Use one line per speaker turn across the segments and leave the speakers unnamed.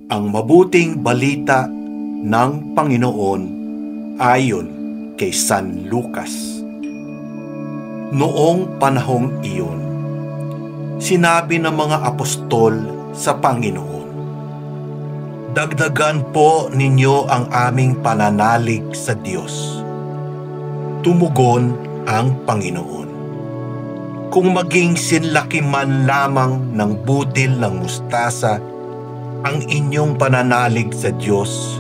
Ang mabuting balita ng Panginoon ayon kay San Lucas. Noong panahong iyon, sinabi ng mga apostol sa Panginoon, "Dagdagan po ninyo ang aming pananalig sa Diyos." Tumugon ang Panginoon, "Kung maging sinlaki man lamang ng butil ng mustasa ang inyong pananalig sa Diyos,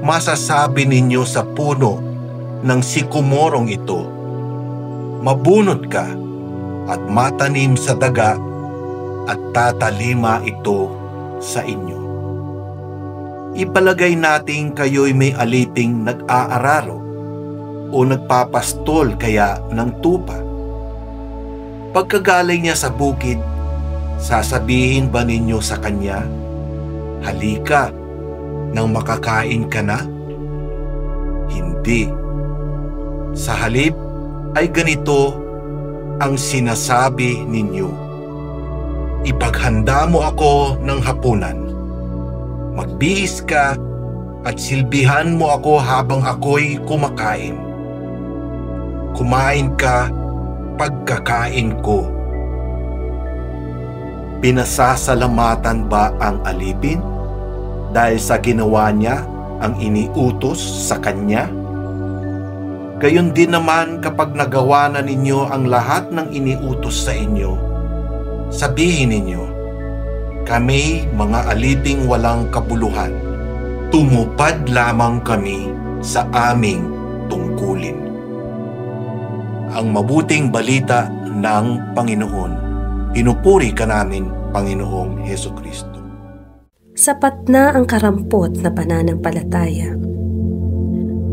masasabi ninyo sa puno ng sikomorong ito, 'Mabunot ka at matanim sa daga,' at tatalima ito sa inyo. Ipalagay natin kayo'y may aliping nag-aararo o nagpapastol kaya ng tupa. Pagkagaling niya sa bukid, sasabihin ba ninyo sa kanya, 'Halika, nang makakain ka na?' Hindi. Sa halip ay ganito ang sinasabi ninyo, 'Ipaghanda mo ako ng hapunan. Magbihis ka at silbihan mo ako habang ako'y kumakain. Kumain ka pagkakain ko.' Pinasasalamatan ba ang alipin dahil sa ginawa niya ang iniutos sa kanya? Gayon din naman kapag nagawa na ninyo ang lahat ng iniutos sa inyo, sabihin ninyo, 'Kami mga aliping walang kabuluhan, tumupad lamang kami sa aming tungkulin.'" Ang mabuting balita ng Panginoon. Pinupuri ka namin, Panginoong Hesukristo.
Sapat na ang karampot na pananampalataya.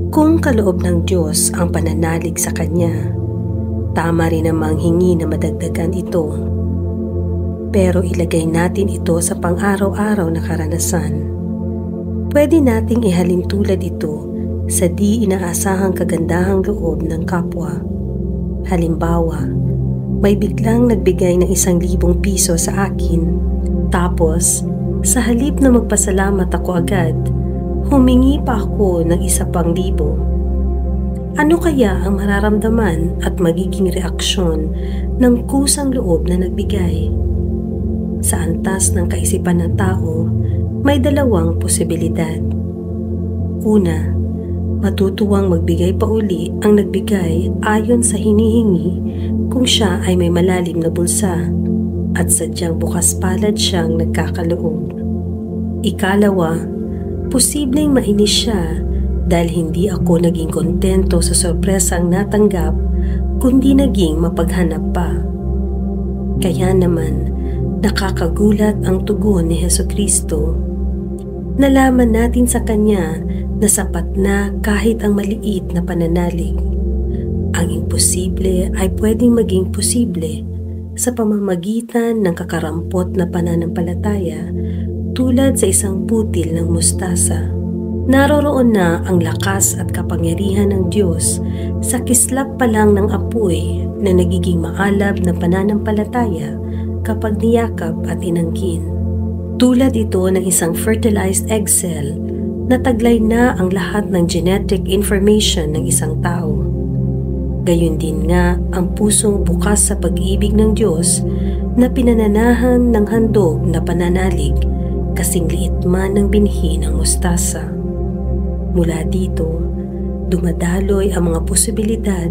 Kung kaloob ng Diyos ang pananalig sa Kanya, tama rin namang hingi na madagdagan ito. Pero ilagay natin ito sa pang-araw-araw na karanasan. Pwede nating ihalin tulad ito sa di inaasahang kagandahang loob ng kapwa. Halimbawa, may biglang nagbigay ng 1,000 piso sa akin, tapos sa halip na magpasalamat ako agad, humingi pa ako ng 1,000. Ano kaya ang mararamdaman at magiging reaksyon ng kusang loob na nagbigay? Sa antas ng kaisipan ng tao, may dalawang posibilidad. Una, matutuwang magbigay pa uli ang nagbigay ayon sa hinihingi kung siya ay may malalim na bulsa at sadyang bukas palad siyang nagkakaloob. Ikalawa, posibleng mainis siya dahil hindi ako naging kontento sa sorpresang natanggap kundi naging mapaghanap pa. Kaya naman, nakakagulat ang tugon ni Hesukristo. Nalaman natin sa Kanya na sapat na kahit ang maliit na pananalig. Ang imposible ay pwedeng maging posible sa pamamagitan ng kakarampot na pananampalataya tulad sa isang butil ng mustasa. Naroroon na ang lakas at kapangyarihan ng Diyos sa kislap pa lang ng apoy na nagiging maalab na pananampalataya kapag niyakap at inangkin. Tulad ito ng isang fertilized egg cell na taglay na ang lahat ng genetic information ng isang tao. Gayon din nga ang pusong bukas sa pag-ibig ng Diyos na pinananahan ng handog na pananalig kasing liit man ng binhi ng mustasa. Mula dito, dumadaloy ang mga posibilidad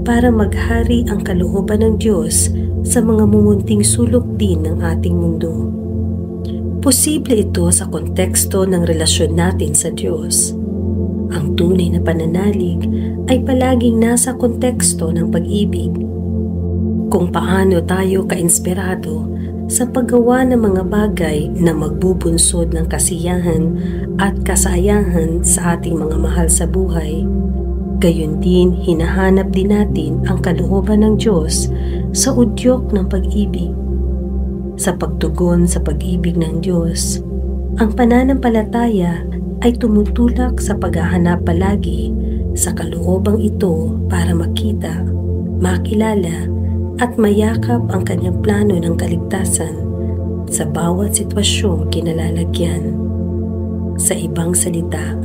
para maghari ang kalooban ng Diyos sa mga mumunting sulok din ng ating mundo. Posible ito sa konteksto ng relasyon natin sa Diyos. Ang tunay na pananalig ay palaging nasa konteksto ng pag-ibig. Kung paano tayo ka-inspirado sa paggawa ng mga bagay na magbubunsod ng kasiyahan at kasayahan sa ating mga mahal sa buhay, gayon din hinahanap din natin ang kalooban ng Diyos sa udyok ng pag-ibig. Sa pagtugon sa pag-ibig ng Diyos, ang pananampalataya ay tumutulak sa paghahanap palagi sa kaloobang ito para makita, makilala at mayakap ang kanyang plano ng kaligtasan sa bawat sitwasyong kinalalagyan. Sa ibang salita,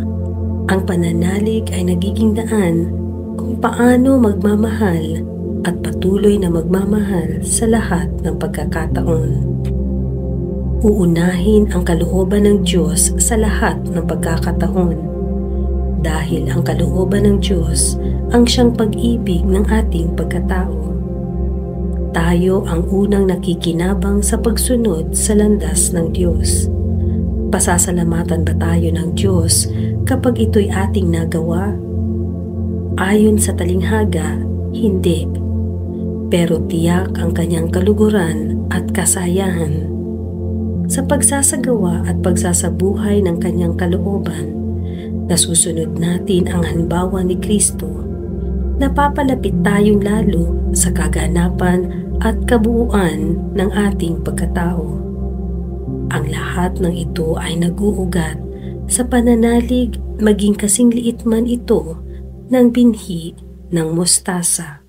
ang pananalig ay nagiging daan kung paano magmamahal at patuloy na magmamahal sa lahat ng pagkakataon. Uunahin ang kalooban ng Diyos sa lahat ng pagkakataon dahil ang kalooban ng Diyos ang siyang pag-ibig ng ating pagkatao. Tayo ang unang nakikinabang sa pagsunod sa landas ng Diyos. Pasasalamatan ba tayo ng Diyos kapag ito'y ating nagawa? Ayon sa talinghaga, hindi. Pero tiyak ang kanyang kaluguran at kasayahan. Sa pagsasagawa at pagsasabuhay ng kanyang kalooban, nasusunod natin ang halimbawa ni Kristo, napapalapit tayong lalo sa kaganapan at kabuuan ng ating pagkatao. Ang lahat ng ito ay nag-uugat sa pananalig maging kasing liit man ito ng binhi ng mustasa.